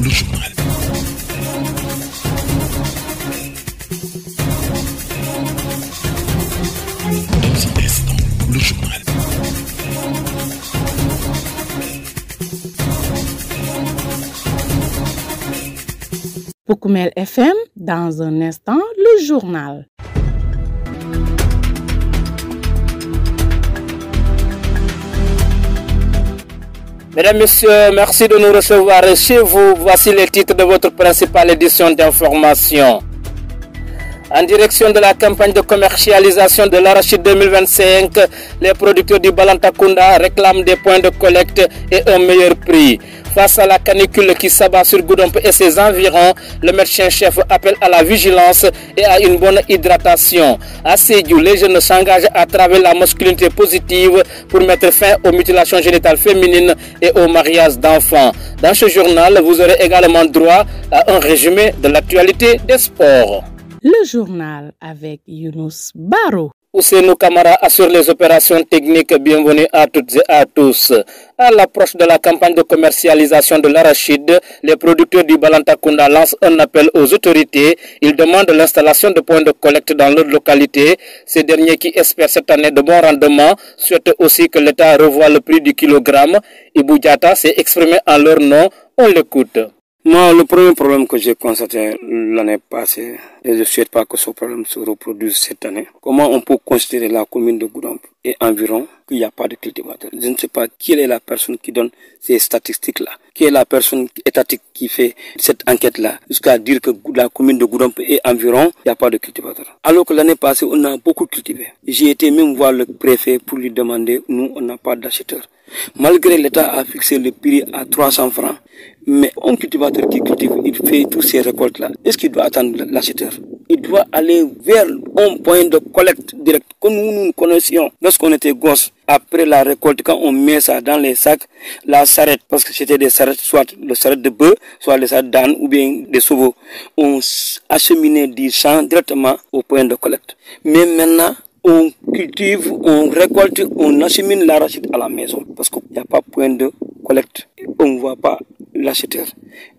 Le journal. Le journal. Poukoumel FM, dans un instant, le journal. Mesdames, Messieurs, merci de nous recevoir chez vous. Voici les titres de votre principale édition d'information. En direction de la campagne de commercialisation de l'arachide 2025, les producteurs du Balantakunda réclament des points de collecte et un meilleur prix. Face à la canicule qui s'abat sur Goudomp et ses environs, le médecin-chef appelle à la vigilance et à une bonne hydratation. À Sédhiou, les jeunes s'engagent à travers la masculinité positive pour mettre fin aux mutilations génitales féminines et au mariage d'enfants. Dans ce journal, vous aurez également droit à un résumé de l'actualité des sports. Le journal avec Younous Baro. Ousseynou Kamara assure les opérations techniques. Bienvenue à toutes et à tous. À l'approche de la campagne de commercialisation de l'arachide, les producteurs du Balantakunda lancent un appel aux autorités. Ils demandent l'installation de points de collecte dans leur localité. Ces derniers qui espèrent cette année de bons rendements souhaitent aussi que l'État revoie le prix du kilogramme. Ibou Diatta s'est exprimé en leur nom. On l'écoute. Moi, le premier problème que j'ai constaté l'année passée, et je ne souhaite pas que ce problème se reproduise cette année, comment on peut considérer la commune de Goudomp et environ qu'il n'y a pas de cultivateur. Je ne sais pas qui est la personne qui donne ces statistiques-là, qui est la personne étatique qui fait cette enquête-là, jusqu'à dire que la commune de Goudomp et environ, il n'y a pas de cultivateur. Alors que l'année passée, on a beaucoup cultivé. J'ai été même voir le préfet pour lui demander, nous, on n'a pas d'acheteur. Malgré l'État a fixé le prix à 300 francs, mais un cultivateur qui cultive, il fait toutes ces récoltes-là. Est-ce qu'il doit attendre l'acheteur? Il doit aller vers un point de collecte direct que nous connaissions lorsqu'on était gosses. Après la récolte, quand on met ça dans les sacs, la sarrette, parce que c'était des sarrettes, soit le sarrette de bœuf, soit les sarrettes d'âne ou bien des chevaux, on acheminait du champ directement au point de collecte. Mais maintenant, on cultive, on récolte, on achemine l'arachide à la maison. Parce qu'il n'y a pas de point de collecte. On ne voit pas l'acheteur.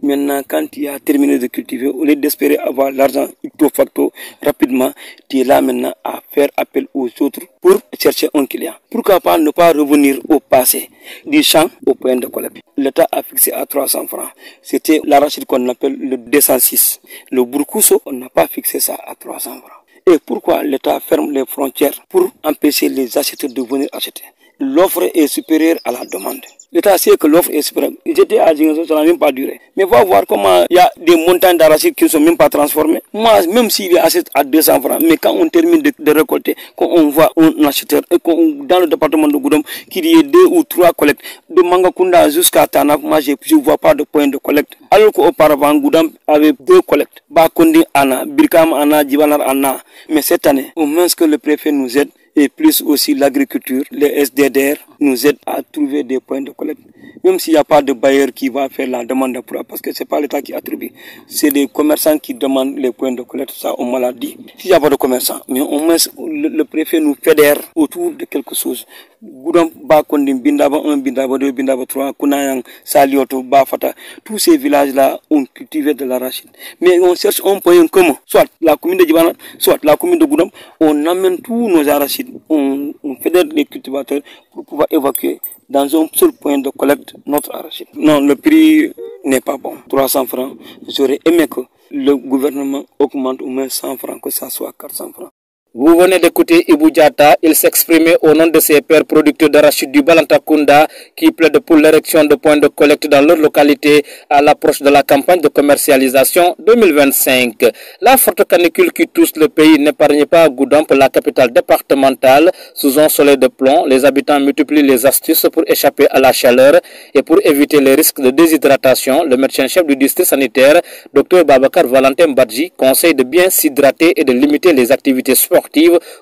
Maintenant, quand tu as terminé de cultiver, au lieu d'espérer avoir l'argent ipso facto rapidement, tu es là maintenant à faire appel aux autres pour chercher un client. Pourquoi pas ne pas revenir au passé du champ au point de collecte? L'État a fixé à 300 francs. C'était l'arachide qu'on appelle le 206. Le bourkousso, on n'a pas fixé ça à 300 francs. Et pourquoi l'État ferme les frontières pour empêcher les acheteurs de venir acheter? L'offre est supérieure à la demande. L'État sait que l'offre est supérieure. J'étais à Zingasso, ça n'a même pas duré. Mais va voir comment il y a des montagnes d'arachides qui ne sont même pas transformées. Moi, même s'il est acheté à 200 francs, mais quand on termine de récolter, quand on voit un acheteur, et dans le département de Goudomp, qu'il y ait 2 ou 3 collectes, de Mangakunda jusqu'à Tanak, moi je ne vois pas de point de collecte. Alors qu'auparavant, Goudomp avait 2 collectes. Bakondi Anna, Birkam Anna, Djibanar Anna. Mais cette année, au moins que le préfet nous aide, et plus aussi l'agriculture, les SDDR nous aident à trouver des points de collecte. Même s'il n'y a pas de bailleur qui va faire la demande d'emploi, parce que ce n'est pas l'État qui attribue, c'est les commerçants qui demandent les points de collecte, ça on m'a l'a dit. S'il n'y a pas de commerçants, mais au moins le préfet nous fédère autour de quelque chose. Goudomp, Bakondim, Bindaba 1, Bindaba 2, Bindaba 3, Kunayang, Salioto, Bafata, tous ces villages-là ont cultivé de l'arachide. Mais on cherche un point commun, soit la commune de Djibana, soit la commune de Goudomp, on amène tous nos arachides, on fédère les cultivateurs pour pouvoir évacuer dans un seul point de collecte notre arachide. Non, le prix n'est pas bon. 300 francs, j'aurais aimé que le gouvernement augmente au moins 100 francs, que ça soit 400 francs. Vous venez d'écouter Ibou Diatta. Il s'exprimait au nom de ses pairs producteurs d'arachide du Balantakunda qui plaident pour l'érection de points de collecte dans leur localité à l'approche de la campagne de commercialisation 2025. La forte canicule qui touche le pays n'épargne pas Goudomp, la capitale départementale. Sous un soleil de plomb, les habitants multiplient les astuces pour échapper à la chaleur et pour éviter les risques de déshydratation. Le médecin-chef du district sanitaire, Dr Babakar Valentin Badji, conseille de bien s'hydrater et de limiter les activités sportives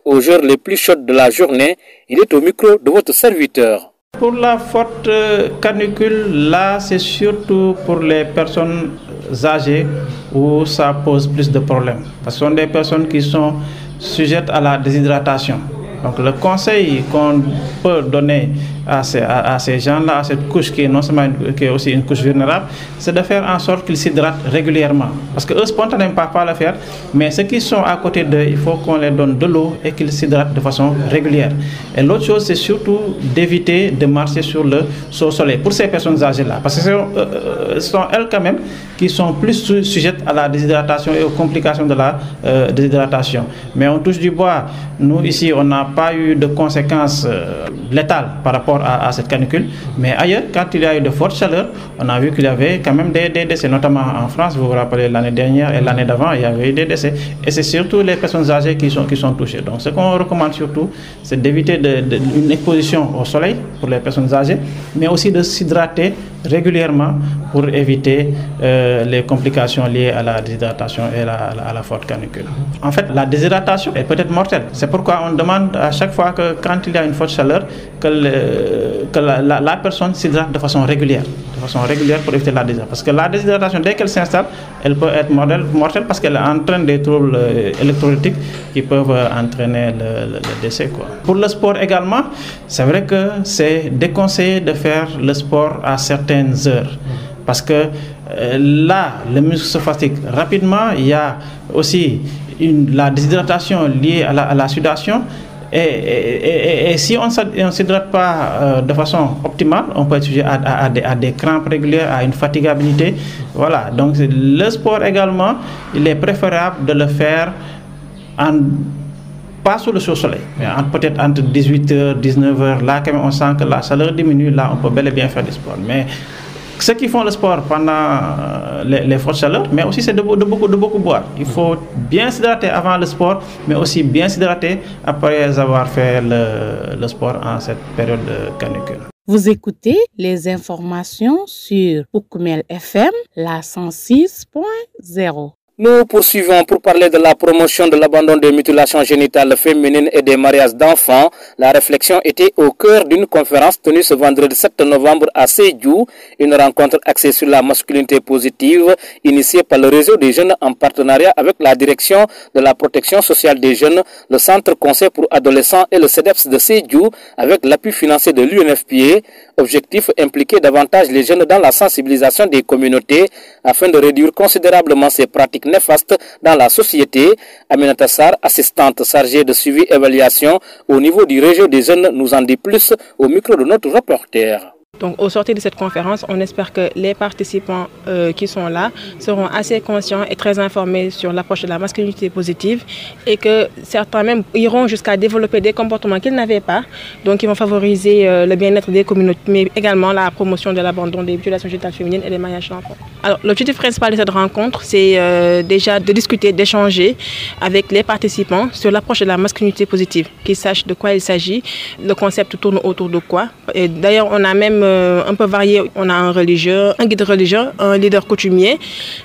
aux heures les plus chaudes de la journée. Il est au micro de votre serviteur. Pour la forte canicule, là, c'est surtout pour les personnes âgées où ça pose plus de problèmes. Parce que ce sont des personnes qui sont sujettes à la déshydratation. Donc le conseil qu'on peut donner à ces gens-là, à cette couche qui est non seulement qui est aussi une couche vulnérable, c'est de faire en sorte qu'ils s'hydratent régulièrement. Parce qu'eux, spontanément, ne peuvent pas le faire, mais ceux qui sont à côté d'eux, il faut qu'on les donne de l'eau et qu'ils s'hydratent de façon régulière. Et l'autre chose, c'est surtout d'éviter de marcher sur le soleil pour ces personnes âgées-là. Parce que ce sont elles quand même qui sont plus sujettes à la déshydratation et aux complications de la déshydratation. Mais on touche du bois. Nous, ici, on n'a pas eu de conséquences létales par rapport à cette canicule. Mais ailleurs, quand il y a eu de fortes chaleurs, on a vu qu'il y avait quand même des décès, notamment en France. Vous vous rappelez, l'année dernière et l'année d'avant, il y avait eu des décès. Et c'est surtout les personnes âgées qui sont touchées. Donc, ce qu'on recommande surtout, c'est d'éviter une exposition au soleil pour les personnes âgées, mais aussi de s'hydrater régulièrement pour éviter les complications liées à la déshydratation et à la forte canicule. En fait, la déshydratation est peut-être mortelle. C'est pourquoi on demande à chaque fois que quand il y a une forte chaleur, que la personne s'hydrate de façon régulière pour éviter la déshydratation. Parce que la déshydratation, dès qu'elle s'installe, elle peut être mortelle parce qu'elle entraîne des troubles électrolytiques qui peuvent entraîner le décès, quoi. Pour le sport également, c'est vrai que c'est déconseillé de faire le sport à certaines heures. Parce que là, le muscle se fatigue rapidement. Il y a aussi la déshydratation liée à la sudation. Et si on ne s'hydrate pas de façon optimale, on peut être sujet à des crampes régulières, à une fatigabilité. Voilà. Donc le sport également, il est préférable de le faire pas sous le soleil, mais peut-être entre 18h, 19h. Là, quand même, on sent que la chaleur diminue. Là, on peut bel et bien faire du sport. Mais ceux qui font le sport pendant les fortes chaleurs, mais aussi c'est de beaucoup boire. Il faut bien s'hydrater avant le sport, mais aussi bien s'hydrater après avoir fait le sport en cette période de canicule. Vous écoutez les informations sur Oukoumel FM, la 106.0. Nous poursuivons pour parler de la promotion de l'abandon des mutilations génitales féminines et des mariages d'enfants. La réflexion était au cœur d'une conférence tenue ce vendredi 7 novembre à Sédhiou, une rencontre axée sur la masculinité positive, initiée par le réseau des jeunes en partenariat avec la direction de la protection sociale des jeunes, le Centre Conseil pour adolescents et le CEDEPS de Sédhiou, avec l'appui financier de l'UNFPA. Objectif, impliquer davantage les jeunes dans la sensibilisation des communautés afin de réduire considérablement ces pratiques néfastes dans la société. Aminata Sarr, assistante chargée de suivi et évaluation au niveau du réseau des jeunes, nous en dit plus au micro de notre reporter. Donc, au sortir de cette conférence, on espère que les participants qui sont là seront assez conscients et très informés sur l'approche de la masculinité positive et que certains même iront jusqu'à développer des comportements qu'ils n'avaient pas. Donc, ils vont favoriser le bien-être des communautés, mais également la promotion de l'abandon des mutilations génitales féminines et des mariages d'enfants. Alors, l'objectif principal de cette rencontre, c'est déjà de discuter, d'échanger avec les participants sur l'approche de la masculinité positive, qu'ils sachent de quoi il s'agit, le concept tourne autour de quoi. Et d'ailleurs, on a même un peu varié. On a un religieux, un guide religieux, un leader coutumier,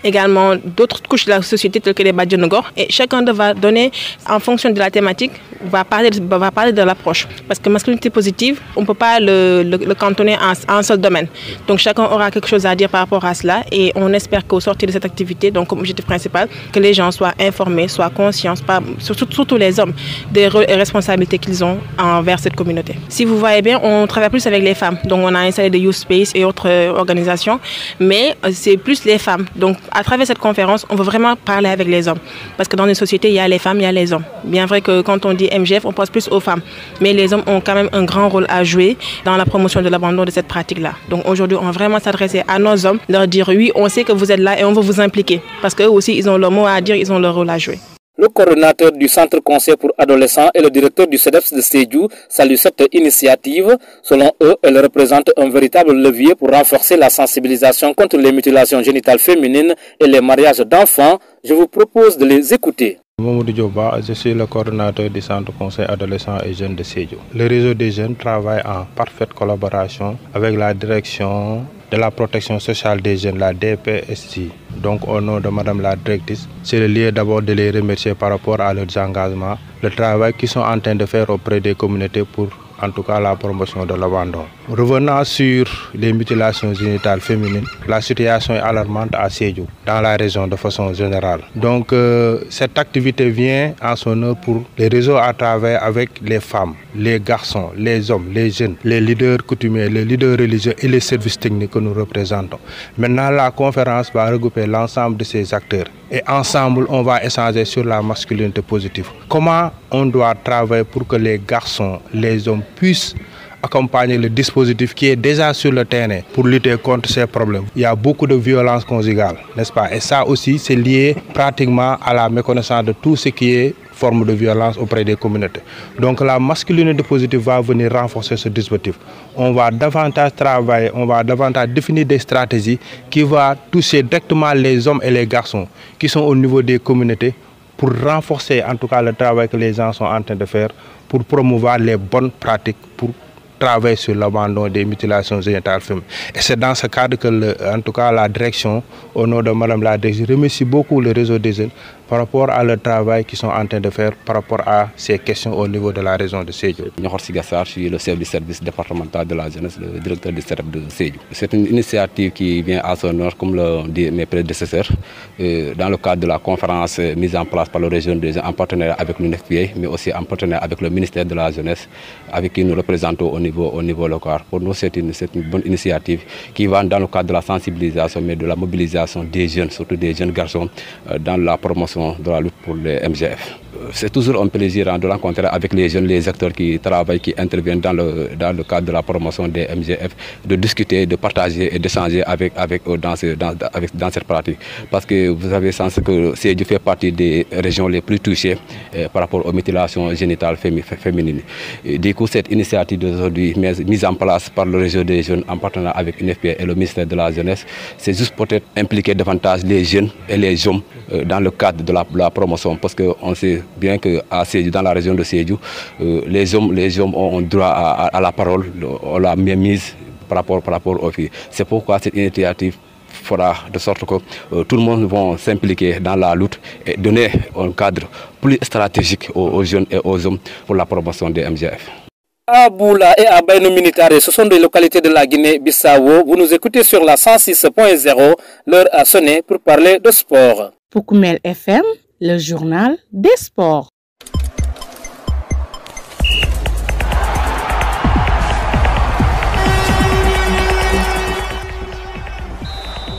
également d'autres couches de la société telles que les Badjanogor. Et chacun va donner, en fonction de la thématique, va parler de l'approche. Parce que masculinité positive, on ne peut pas le cantonner en un seul domaine. Donc chacun aura quelque chose à dire par rapport à cela. Et on espère qu'au sortir de cette activité, donc comme objectif principal, que les gens soient informés, soient conscients, surtout les hommes, des responsabilités qu'ils ont envers cette communauté. Si vous voyez bien, on travaille plus avec les femmes. Donc on a installé des Youth Space et autres organisations, mais c'est plus les femmes. Donc à travers cette conférence, on veut vraiment parler avec les hommes. Parce que dans une société, il y a les femmes, il y a les hommes. Bien vrai que quand on dit MGF, on pense plus aux femmes. Mais les hommes ont quand même un grand rôle à jouer dans la promotion de l'abandon de cette pratique-là. Donc aujourd'hui, on va vraiment s'adresser à nos hommes, leur dire oui, on sait que vous êtes là et on veut vous impliquer. Parce qu'eux aussi, ils ont leur mot à dire, ils ont leur rôle à jouer. Le coordonnateur du Centre Conseil pour adolescents et le directeur du CEDEPS de Sédhiou saluent cette initiative. Selon eux, elle représente un véritable levier pour renforcer la sensibilisation contre les mutilations génitales féminines et les mariages d'enfants. Je vous propose de les écouter. Mamoudou Dioba, je suis le coordonnateur du Centre Conseil adolescents et jeunes de Sédhiou. Le réseau des jeunes travaille en parfaite collaboration avec la direction de la protection sociale des jeunes, la DPSJ. Donc au nom de Madame la directrice, c'est le lieu d'abord de les remercier par rapport à leurs engagements, le travail qu'ils sont en train de faire auprès des communautés pour en tout cas la promotion de l'abandon. Revenant sur les mutilations génitales féminines, la situation est alarmante à Sédhiou, dans la région de façon générale. Donc cette activité vient en son heure pour les réseaux à travers avec les femmes, les garçons, les hommes, les jeunes, les leaders coutumiers, les leaders religieux et les services techniques que nous représentons. Maintenant, la conférence va regrouper l'ensemble de ces acteurs et ensemble, on va échanger sur la masculinité positive. Comment on doit travailler pour que les garçons, les hommes puissent accompagner le dispositif qui est déjà sur le terrain pour lutter contre ces problèmes. Il y a beaucoup de violences conjugales, n'est-ce pas? Et ça aussi, c'est lié pratiquement à la méconnaissance de tout ce qui est forme de violence auprès des communautés. Donc la masculinité positive va venir renforcer ce dispositif. On va davantage travailler, on va davantage définir des stratégies qui vont toucher directement les hommes et les garçons qui sont au niveau des communautés pour renforcer en tout cas le travail que les gens sont en train de faire pour promouvoir les bonnes pratiques pour travailler sur l'abandon des mutilations génitales féminines. Et c'est dans ce cadre que, en tout cas, la direction, au nom de Madame la directrice, remercie beaucoup le réseau des jeunes par rapport à le travail qu'ils sont en train de faire par rapport à ces questions au niveau de la région de Sédhiou. Je suis le chef du service départemental de la jeunesse, le directeur du CEREP de Sédhiou. C'est une initiative qui vient à son heure, comme l'ont dit mes prédécesseurs, dans le cadre de la conférence mise en place par le région des jeunes en partenariat avec l'UNFPA, mais aussi en partenariat avec le ministère de la jeunesse, avec qui nous représentons au niveau local. Pour nous, c'est une bonne initiative qui va dans le cadre de la sensibilisation, mais de la mobilisation des jeunes, surtout des jeunes garçons, dans la promotion de la lutte pour les MGF. C'est toujours un plaisir de rencontrer avec les jeunes, les acteurs qui travaillent, qui interviennent dans le cadre de la promotion des MGF, de discuter, de partager et d'échanger avec eux dans cette pratique. Parce que vous avez sens que Sédhiou fait partie des régions les plus touchées par rapport aux mutilations génitales féminines. Et du coup, cette initiative d'aujourd'hui mise en place par le réseau des jeunes en partenariat avec l'UNFPA et le ministère de la jeunesse, c'est juste peut-être impliquer davantage les jeunes et les hommes dans le cadre de la promotion, parce qu'on sait bien que dans la région de Sédhiou, les hommes ont droit à la parole, on l'a bien mise par rapport aux filles. C'est pourquoi cette initiative fera de sorte que tout le monde va s'impliquer dans la lutte et donner un cadre plus stratégique aux jeunes et aux hommes pour la promotion des MGF. À Boula et à Baino Militare, ce sont des localités de la Guinée-Bissau. Vous nous écoutez sur la 106.0. L'heure a sonné pour parler de sport. Pour Koumel FM, le journal des sports.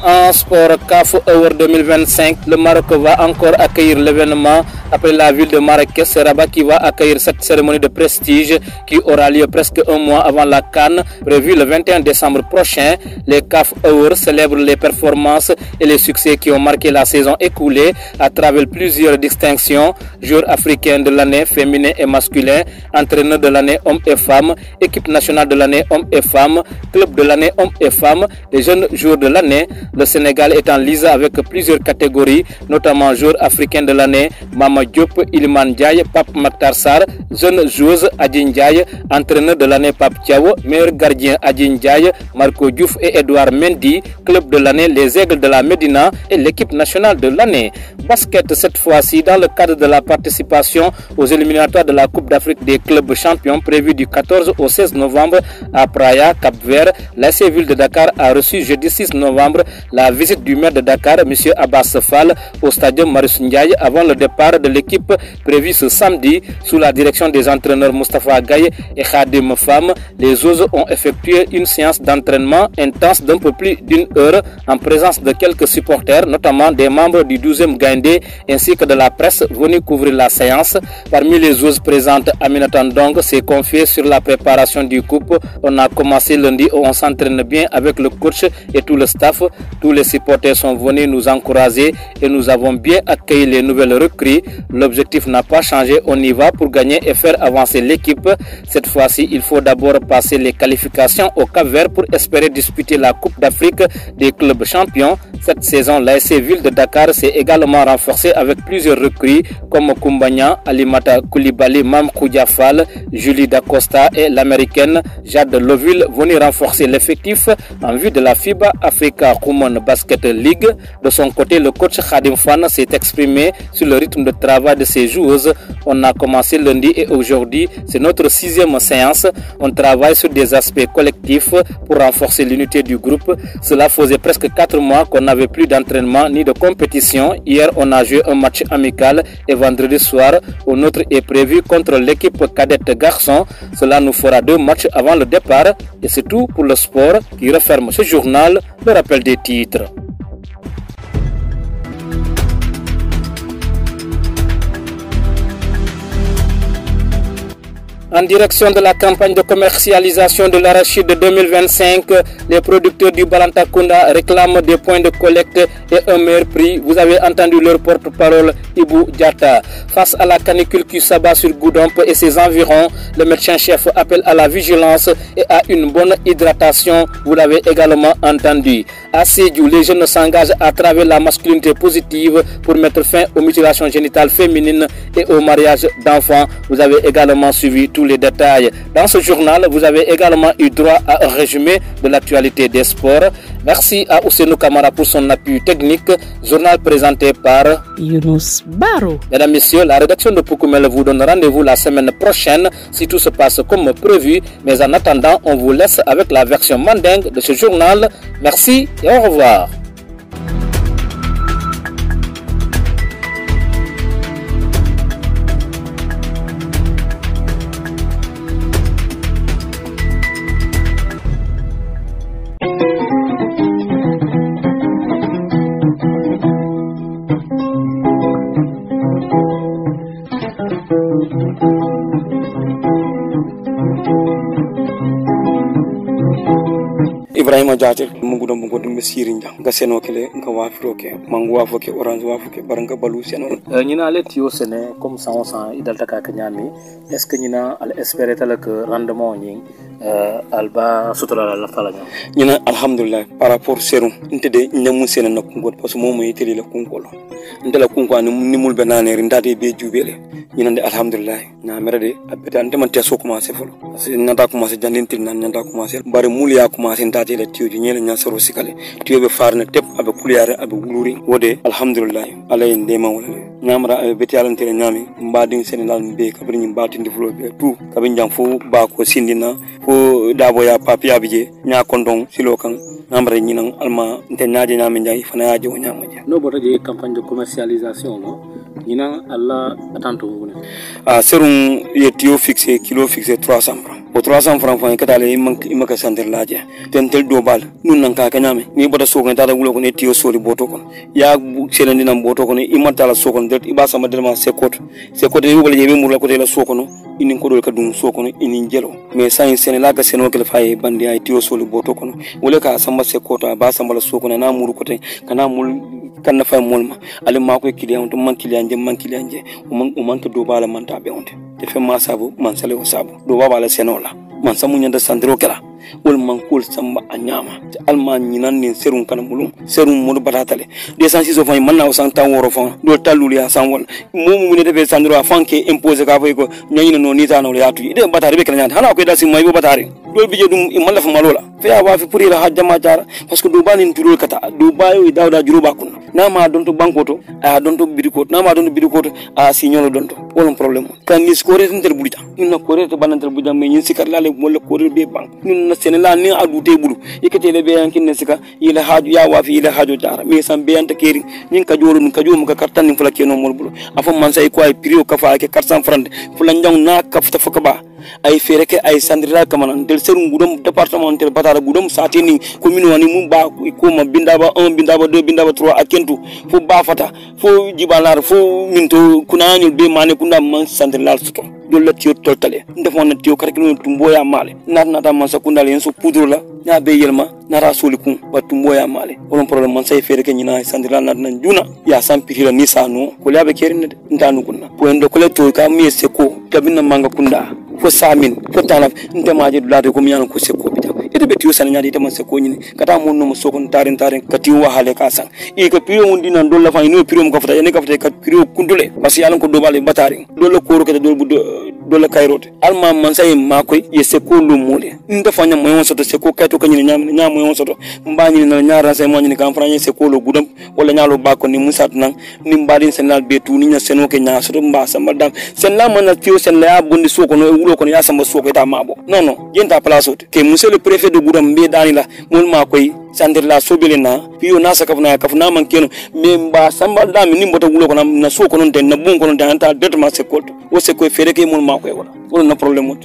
En sport CAF Award 2025, le Maroc va encore accueillir l'événement après la ville de Marrakech. C'est Rabat qui va accueillir cette cérémonie de prestige qui aura lieu presque un mois avant la CAN, prévue le 21 décembre prochain. Les CAF Awards célèbrent les performances et les succès qui ont marqué la saison écoulée à travers plusieurs distinctions: joueur africain de l'année féminin et masculin, entraîneur de l'année hommes et femmes, équipe nationale de l'année hommes et femmes, club de l'année hommes et femmes, les jeunes joueurs de l'année. Le Sénégal est en lice avec plusieurs catégories, notamment joueur africain de l'année Mama Diop, Iliman Ndiaye, Pape Makhtar Sarr, jeune joueuse Adji Ndiaye, entraîneur de l'année Pape Thiaw, meilleur gardien Adji Ndiaye, Marco Diouf et Edouard Mendy, club de l'année les Aigles de la Médina et l'équipe nationale de l'année. Basket cette fois-ci dans le cadre de la participation aux éliminatoires de la Coupe d'Afrique des clubs champions prévue du 14 au 16 novembre à Praia, Cap-Vert. L'AS Ville de Dakar a reçu jeudi 6 novembre la visite du maire de Dakar, M. Abbas Fall, au stadium Marius Ndiaye avant le départ de l'équipe prévue ce samedi sous la direction des entraîneurs Moustapha Gaye et Khadim Fam. Les Oses ont effectué une séance d'entraînement intense d'un peu plus d'une heure en présence de quelques supporters, notamment des membres du 12e Gaindé ainsi que de la presse venue couvrir la séance. Parmi les Oses présentes, Aminata Ndong s'est confiée sur la préparation du couple. On a commencé lundi où on s'entraîne bien avec le coach et tout le staff. Tous les supporters sont venus nous encourager et nous avons bien accueilli les nouvelles recrues. L'objectif n'a pas changé, on y va pour gagner et faire avancer l'équipe. Cette fois-ci, il faut d'abord passer les qualifications au Cap-Vert pour espérer disputer la Coupe d'Afrique des clubs champions. Cette saison, l'AS Ville de Dakar s'est également renforcée avec plusieurs recrues comme Koumbagna, Alimata Koulibaly, Mam Koudjafal, Julie Dacosta et l'américaine Jade Loville venus renforcer l'effectif en vue de la FIBA Africa. Women Basket League. De son côté, le coach Khadim Fan s'est exprimé sur le rythme de travail de ses joueuses. On a commencé lundi et aujourd'hui, c'est notre 6e séance. On travaille sur des aspects collectifs pour renforcer l'unité du groupe. Cela faisait presque 4 mois qu'on n'avait plus d'entraînement ni de compétition. Hier, on a joué un match amical et vendredi soir, un autre est prévu contre l'équipe cadette garçon. Cela nous fera 2 matchs avant le départ. Et c'est tout pour le sport qui referme ce journal. Le rappel des titres. En direction de la campagne de commercialisation de l'arachide de 2025, les producteurs du Balantakunda réclament des points de collecte et un meilleur prix. Vous avez entendu leur porte-parole, Ibou Diata. Face à la canicule qui s'abat sur Goudomp et ses environs, le médecin-chef appelle à la vigilance et à une bonne hydratation. Vous l'avez également entendu. À Sédhiou, les jeunes s'engagent à travers la masculinité positive pour mettre fin aux mutilations génitales féminines et au mariage d'enfants. Vous avez également suivi tous les détails. Dans ce journal, vous avez également eu droit à un résumé de l'actualité des sports. Merci à Ousseinou Kamara pour son appui technique. Journal présenté par Younous Baro. Mesdames, Messieurs, la rédaction de Poukoumel vous donne rendez-vous la semaine prochaine si tout se passe comme prévu. Mais en attendant, on vous laisse avec la version mandingue de ce journal. Merci et au revoir. Ibrahima Diaté mungu do mungu dum sirinja ga seno kele nga wafiroke mangu wafoke orange wafoke baranga balu seno ñina le tio sene comme ça on sent idal taka kanyami est-ce que ñina al espérer tal que rendement ñi alba sutura la fala ñina alhamdulillah par rapport serum inte de ñamu sene nak ngol parce que momo yiteli la kunkolo ndela kunko ni mul benane ndade be jubele ñina de alhamdulillah na merade abeta ante man teso commencer folo parce que nata commencer jandintil nan nata commencer bare mul ya commencer ndate le tio ñele ñan soro sikale tio be farne tep abe kuliyare abe wuluri wode alhamdulillah alay ndema wala ñamra abe beti alantene ñami mbadin senelal be kabri ñi mbati ndiflo be tout kabin jam fo ba ko sindina fo dabo ya papia bije nya kondong silo kan ñamra ñi nan alma nte ñaaje ñami ñay fana yaaje o ñamaje no bota je campagne de commercialisation no ñina alla atanto wona serum ye tio fixé kilo fixé 300 francs o 300 francs fa katale imaka santer laaje tentel do bal nun nan ka kanyame ni bota so kan tata wulo ko ne tio soli boto kon ya selandi nan boto kon imata la so kon det ibasa ma delma sekoto yobal yebe murla ko la so kono inin ko do ka dum so kono inin jelo mais sain senela ga seno kel faye bandi ay tio soli boto kon wala ka samba sekoto ba samba la so kono na muru ko te kana mul kan na fay molma ale ma ko client to man client je o man to do bala man ta be onte te fe ma sabu man sale o sabu do baba la senola man samu nyanda sandro kala wol man kol samba anyama te alma nyinan nin serum kana mulum serum mo batatale de sansi so fay man na o santa woro fon do talul ya san wol momu ne de sandro afanke imposer ka fay ko nyanyina no ni tano ya tu de batare be kana nyanda hana ko da sim may bo batare do bije dum imalla fa malola fe ya wa fi pour ila hajja ma jara parce que do banin turul kata do bayo dawda juro bakun na ma don to bankoto a don to bidikoto na ma don to bidikoto a signolo don to wala problème kan ni score inter bulita inna kore to bananter buja me yin sikar lale wala kore be bank nin na senela ni adu te bulu yekete le be yankin ne sika ila haju ya wa fi ila haju jara me san be anta keri nin ka joro nin ka jomu ka kartan nin fula keno mol bulu afa man say ko ay prix ka fa ke 400 francs fula njang na ka fta fa ka ba ay fere ke ay sandira kamanan del serum gudum départemental batara gudum satini commune wani mum ba ko ma bindaba 1 bindaba 2 bindaba 3 akentu fo ba fata fo jibalar fo minto kunanyul be mane kunda man sandira suto dolla tiyo toltale ndefon na tiyo karkino tumboya male nata man sakunda len so poudre la na be yelma nara solikun ba tumboya male on problème man say fere ke nyina sandira na juna ya sampirila ni sano ko labe kerinde ndanu kunna ko endo ko le to ka mi seko tabina manga kunda fo samin fo tanaf ndemaje dulade ko miyana ko seko bita ite betiyo san nyaade ite man seko nyini kata mon no sokon taren kati wa hale ka san e ka piro mun dinan dolla fa ino piro mo ka fata ne ka fata ka piro kundule basi yalan ko do bale batari dolla ko ro ka do dole kairote alma mansay makoy ye seko lu mole nda fanya moyon soto seko kayto kanyini nya moyon soto mbani na nya ranse mo nyini kan franye seko lu gudam wala nyalo bako ni musat nan ni mbadin senal betu ni nya seno ke nya soto mba samba dam sen la mana tio sen la bondi soko no wulo ko ya samba soko ta mabo non yenta place ke monsieur le préfet de gudam be dani la mol makoy sandir la sobelena piyo nasa kafna man keno me mba samba dam ni mbota wulo ko na soko non den na bon ko non den ta detma sekol o seko fere ke mol makoy wala na problème